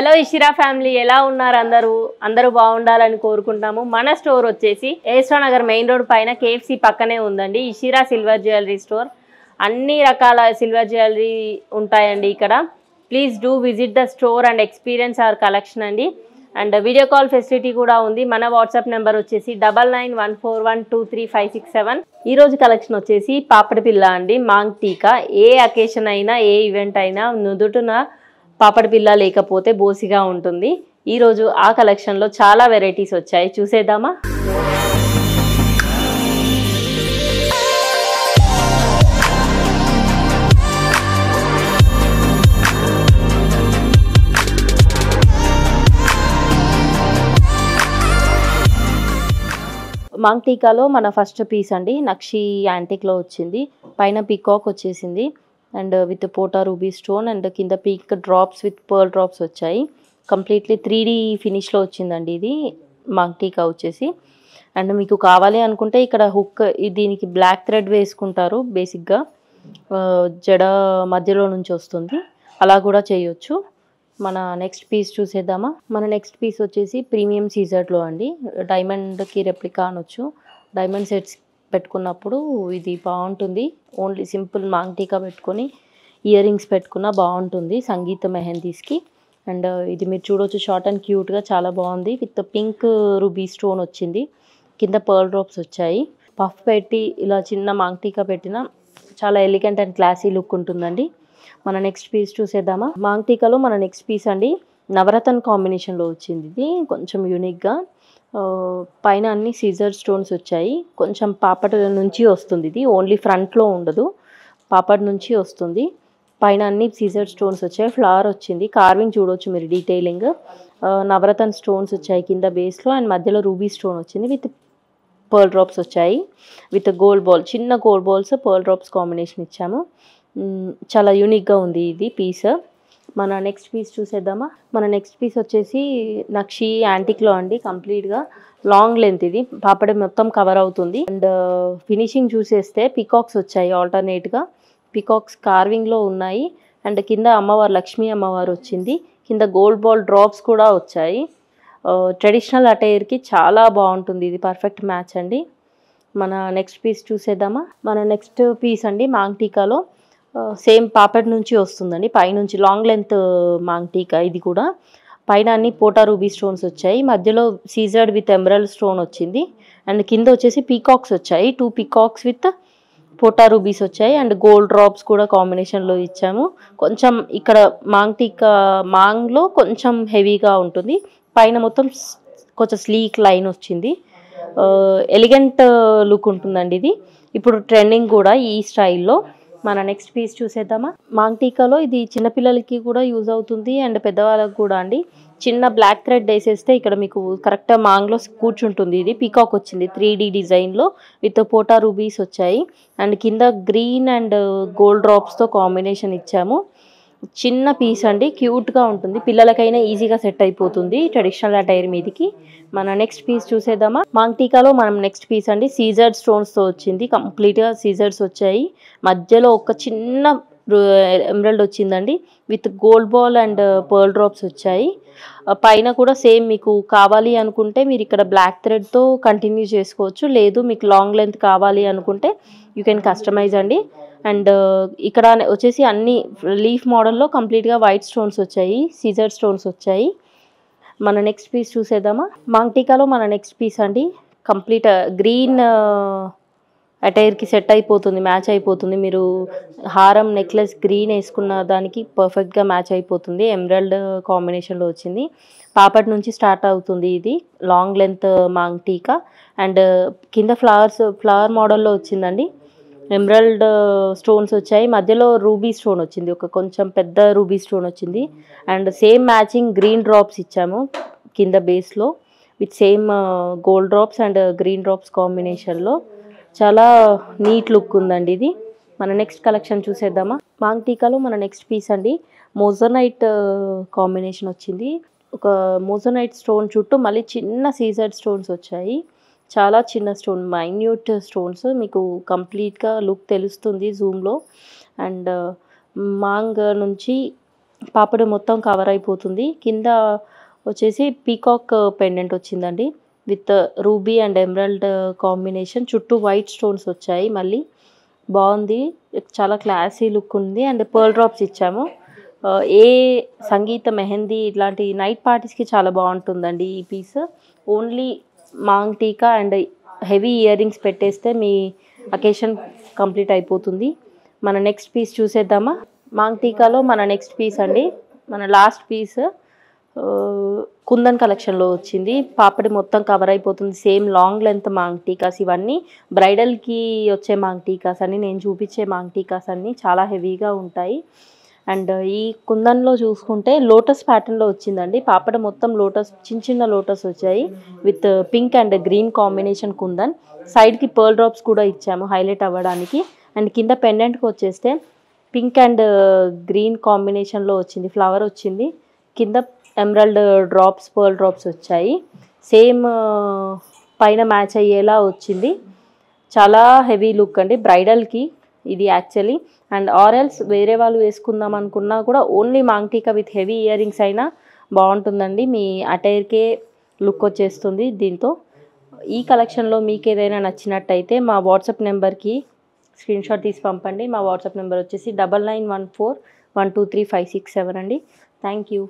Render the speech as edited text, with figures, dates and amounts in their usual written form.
Hello Ishira family, ఎలా ఉన్నారు? అందరూ బాగుండాలని కోరుకుంటాము. మన స్టోర్ వచ్చేసి ఏస్రా నగర్ మెయిన్ రోడ్ పైన కేఎఫ్సి పక్కనే ఉందండి. Ishira silver jewellery store. అన్ని రకాల సిల్వర్ జ్యువెలరీ ఉంటాయండి ఇక్కడ. Please do visit the store and experience hour collection అండి. అండ్ వీడియో కాల్ ఫెసిలిటీ కూడా ఉంది. మన వాట్సాప్ నెంబర్ వచ్చేసి 9914123567. ఈ రోజు కలెక్షన్ వచ్చేసి పాపడి పిల్ల అండి, మాంగ్ టీకా. ఏ అకేషన్ అయినా, ఏ ఈవెంట్ అయినా నుదుటున పాపడి పిల్ల లేకపోతే బోసిగా ఉంటుంది. ఈరోజు ఆ కలెక్షన్లో చాలా వెరైటీస్ వచ్చాయి, చూసేద్దామా? మాంగ్ టీకాలో మన ఫస్ట్ పీస్ అండి, నక్షి యాంటిక్లో వచ్చింది. పైన పీకాక్ వచ్చేసింది అండ్ విత్ పోటా రూబీ స్టోన్ అండ్ కింద peak drops with pearl drops వచ్చాయి. కంప్లీట్లీ 3D ఫినిష్లో వచ్చిందండి ఇది మాంగ్ టీకా వచ్చేసి. అండ్ మీకు కావాలి అనుకుంటే ఇక్కడ హుక్, దీనికి బ్లాక్ థ్రెడ్ వేసుకుంటారు బేసిక్గా, జడ మధ్యలో నుంచి వస్తుంది, అలా కూడా చేయొచ్చు. మన నెక్స్ట్ పీస్ చూసేద్దామా? మన నెక్స్ట్ పీస్ వచ్చేసి ప్రీమియం సీజర్లో అండి, డైమండ్కి రెప్లికా అనొచ్చు. డైమండ్ సెట్స్ పెట్టుకున్నప్పుడు ఇది బాగుంటుంది. ఓన్లీ సింపుల్ మాంగ్ టీకా పెట్టుకొని ఇయర్ రింగ్స్ పెట్టుకున్నా బాగుంటుంది సంగీత మెహందీస్కి. అండ్ ఇది మీరు చూడవచ్చు, షార్ట్ అండ్ క్యూట్గా చాలా బాగుంది. విత్ పింక్ రూబీ స్టోన్ వచ్చింది, కింద పర్ల్ డ్రాప్స్ వచ్చాయి. పఫ్ పెట్టి ఇలా చిన్న మాంగ్ టీకా పెట్టినా చాలా ఎలిగెంట్ అండ్ క్లాసీ లుక్ ఉంటుందండి. మన నెక్స్ట్ పీస్ చూసేద్దామా? మాంగ్ టీకాలో మన నెక్స్ట్ పీస్ అండి, నవరత్న కాంబినేషన్లో వచ్చింది. ఇది కొంచెం యూనిక్గా, పైన అన్ని సీజర్ స్టోన్స్ వచ్చాయి. కొంచెం పాపట నుంచి వస్తుంది, ఇది ఓన్లీ ఫ్రంట్లో ఉండదు, పాపట నుంచి వస్తుంది. పైన అన్ని సీజర్ స్టోన్స్ వచ్చాయి, ఫ్లవర్ వచ్చింది, కార్వింగ్ చూడవచ్చు మీరు డీటెయిలింగ్. నవరత్న స్టోన్స్ వచ్చాయి కింద బేస్లో అండ్ మధ్యలో రూబీ స్టోన్ వచ్చింది విత్ పర్ల్ డ్రాప్స్ వచ్చాయి. విత్ గోల్డ్ బాల్, చిన్న gold balls pearl drops combination ఇచ్చాము. చాలా యూనిక్గా ఉంది ఇది పీస్. మన నెక్స్ట్ పీస్ చూసేద్దామా? మన నెక్స్ట్ పీస్ వచ్చేసి నక్షి యాంటిక్లో అండి, కంప్లీట్గా లాంగ్ లెంత్, ఇది పాపడి మొత్తం కవర్ అవుతుంది. అండ్ ఫినిషింగ్ చూసేస్తే పికాక్స్ వచ్చాయి, ఆల్టర్నేట్గా పికాక్స్ కార్వింగ్లో ఉన్నాయి. అండ్ కింద అమ్మవారు, లక్ష్మీ అమ్మవారు వచ్చింది, కింద గోల్డ్ బాల్ డ్రాప్స్ కూడా వచ్చాయి. ట్రెడిషనల్ అటైర్కి చాలా బాగుంటుంది, ఇది పర్ఫెక్ట్ మ్యాచ్ అండి. మన నెక్స్ట్ పీస్ చూసేద్దామా? మన నెక్స్ట్ పీస్ అండి మాంగ్ టీకాలో సేమ్ పాపెట్ నుంచి వస్తుందండి, పైనుంచి లాంగ్ లెంత్ మాంగ్ టీకా. ఇది కూడా పైన అన్ని పోటా రూబీ స్టోన్స్ వచ్చాయి, మధ్యలో సీజర్డ్ విత్ ఎమరల్డ్ స్టోన్ వచ్చింది. అండ్ కింద వచ్చేసి పీకాక్స్ వచ్చాయి, 2 పీకాక్స్ విత్ పోటా రూబీస్ వచ్చాయి. అండ్ గోల్డ్ డ్రాప్స్ కూడా కాంబినేషన్లో ఇచ్చాము. కొంచెం ఇక్కడ మాంగ్ టీకా మాంగ్లో కొంచెం హెవీగా ఉంటుంది, పైన మొత్తం కొంచెం స్లీక్ లైన్ వచ్చింది. ఎలిగెంట్ లుక్ ఉంటుందండి ఇది, ఇప్పుడు ట్రెండింగ్ కూడా ఈ స్టైల్లో. మన నెక్స్ట్ పీస్ చూసేద్దామా? మాంగ్ టీకాలో ఇది చిన్నపిల్లలకి కూడా యూజ్ అవుతుంది అండ్ పెద్దవాళ్ళకి కూడా అండి. చిన్న బ్లాక్ థ్రెడ్ వేసేస్తే ఇక్కడ మీకు కరెక్ట్గా మాంగ్లో కూర్చుంటుంది. ఇది పీకాక్ వచ్చింది 3D డిజైన్లో విత్ పోటా రూబీస్ వచ్చాయి. అండ్ కింద గ్రీన్ అండ్ గోల్డ్ డ్రాప్స్తో కాంబినేషన్ ఇచ్చాము. చిన్న పీస్ అండి, క్యూట్గా ఉంటుంది, పిల్లలకైనా ఈజీగా సెట్ అయిపోతుంది ట్రెడిషనల్ అటైర్ మీదకి. మన నెక్స్ట్ పీస్ చూసేద్దామా? మాంగ్ టీకాలో మనం నెక్స్ట్ పీస్ అండి, సీజర్డ్ స్టోన్స్తో వచ్చింది, కంప్లీట్గా సీజర్స్ వచ్చాయి. మధ్యలో ఒక చిన్న ఎమరల్డ్ వచ్చిందండి with gold ball and pearl drops వచ్చాయి. పైన కూడా సేమ్, మీకు కావాలి అనుకుంటే మీరు ఇక్కడ బ్లాక్ థ్రెడ్తో కంటిన్యూ చేసుకోవచ్చు, లేదు మీకు లాంగ్ లెంత్ కావాలి అనుకుంటే యూ కెన్ కస్టమైజ్ అండి. అండ్ ఇక్కడ వచ్చేసి అన్ని లీఫ్ మోడల్లో కంప్లీట్గా వైట్ స్టోన్స్ వచ్చాయి, సీజర్ స్టోన్స్ వచ్చాయి. మన నెక్స్ట్ పీస్ చూసేద్దామా? మాంగ్ టీకాలో మన నెక్స్ట్ పీస్ అండి, కంప్లీట్ గ్రీన్ అటైర్కి సెట్ అయిపోతుంది, మ్యాచ్ అయిపోతుంది. మీరు హారం నెక్లెస్ గ్రీన్ వేసుకున్న దానికి పర్ఫెక్ట్గా మ్యాచ్ అయిపోతుంది. ఎమరల్డ్ కాంబినేషన్లో వచ్చింది, పాపట్ నుంచి స్టార్ట్ అవుతుంది. ఇది లాంగ్ లెంత్ మాంగ్ టీకా అండ్ కింద ఫ్లవర్ మోడల్లో వచ్చిందండి. ఎమరల్డ్ స్టోన్స్ వచ్చాయి, మధ్యలో రూబీ స్టోన్ వచ్చింది, ఒక కొంచెం పెద్ద రూబీ స్టోన్ వచ్చింది. And same matching green drops ఇచ్చాము కింద బేస్లో with same gold drops and green drops కాంబినేషన్లో. చాలా నీట్ లుక్ ఉందండి ఇది. మన నెక్స్ట్ కలెక్షన్ చూసేద్దామా? మాంగ్ టీకాలో మన నెక్స్ట్ పీస్ అండి, మోజోనైట్ కాంబినేషన్ వచ్చింది. ఒక మోజోనైట్ స్టోన్ చుట్టూ మళ్ళీ చిన్న సీజర్డ్ స్టోన్స్ వచ్చాయి, చాలా చిన్న స్టోన్, మైన్యూట్ స్టోన్స్, మీకు కంప్లీట్గా లుక్ తెలుస్తుంది జూమ్లో. అండ్ మాంగ్ నుంచి పాపడు మొత్తం కవర్ అయిపోతుంది. కింద వచ్చేసి పీకాక్ పెండెంట్ వచ్చిందండి. With ruby and emerald combination. చుట్టూ వైట్ స్టోన్స్ వచ్చాయి. మళ్ళీ బాగుంది, చాలా క్లాసీ లుక్ ఉంది. అండ్ పర్ల్ డ్రాప్స్ ఇచ్చాము. ఏ సంగీత, మెహందీ ఇట్లాంటి నైట్ పార్టీస్కి చాలా బాగుంటుందండి ఈ పీస్. ఓన్లీ మాంగ్ టీకా అండ్ హెవీ ఇయర్ రింగ్స్ పెట్టేస్తే మీ అకేషన్ కంప్లీట్ అయిపోతుంది. మన నెక్స్ట్ పీస్ చూసేద్దామా? మాంగ్ టీకాలో మన నెక్స్ట్ పీస్ అండి, మన లాస్ట్ పీస్ కుందన్ కలెక్షన్లో వచ్చింది. పాపడి మొత్తం కవర్ అయిపోతుంది. Same long length maang tikkas. ఇవన్నీ బ్రైడల్కి వచ్చే మాంగ్ టీకాస్ అని, నేను చూపించే మాంగ్ టీకాస్ అన్నీ చాలా హెవీగా ఉంటాయి. అండ్ ఈ కుందన్లో చూసుకుంటే లోటస్ ప్యాటర్న్లో వచ్చిందండి. పాపడ మొత్తం లోటస్, చిన్న చిన్న లోటస్ వచ్చాయి with pink and green combination kundan. సైడ్కి పర్ల్ డ్రాప్స్ కూడా ఇచ్చాము హైలైట్ అవ్వడానికి. అండ్ కింద పెండెంట్కి వచ్చేస్తే పింక్ అండ్ గ్రీన్ కాంబినేషన్లో వచ్చింది, ఫ్లవర్ వచ్చింది. కింద ఎమరాల్డ్ డ్రాప్స్, పర్ల్ డ్రాప్స్ వచ్చాయి. సేమ్ పైన మ్యాచ్ అయ్యేలా వచ్చింది. చాలా హెవీ లుక్ అండి బ్రైడల్కి ఇది యాక్చువల్లీ. అండ్ ఆరెల్స్ వేరే వాళ్ళు వేసుకుందాం అనుకున్నా కూడా ఓన్లీ మాంగ్ టీకా విత్ హెవీ ఇయర్ రింగ్స్ అయినా బాగుంటుందండి. మీ అటైర్కే లుక్ వచ్చేస్తుంది దీంతో. ఈ కలెక్షన్లో మీకు ఏదైనా నచ్చినట్టయితే మా వాట్సాప్ నెంబర్కి స్క్రీన్ షాట్ తీసి పంపండి. మా వాట్సాప్ నెంబర్ వచ్చేసి 9914123567 అండి. Thank you.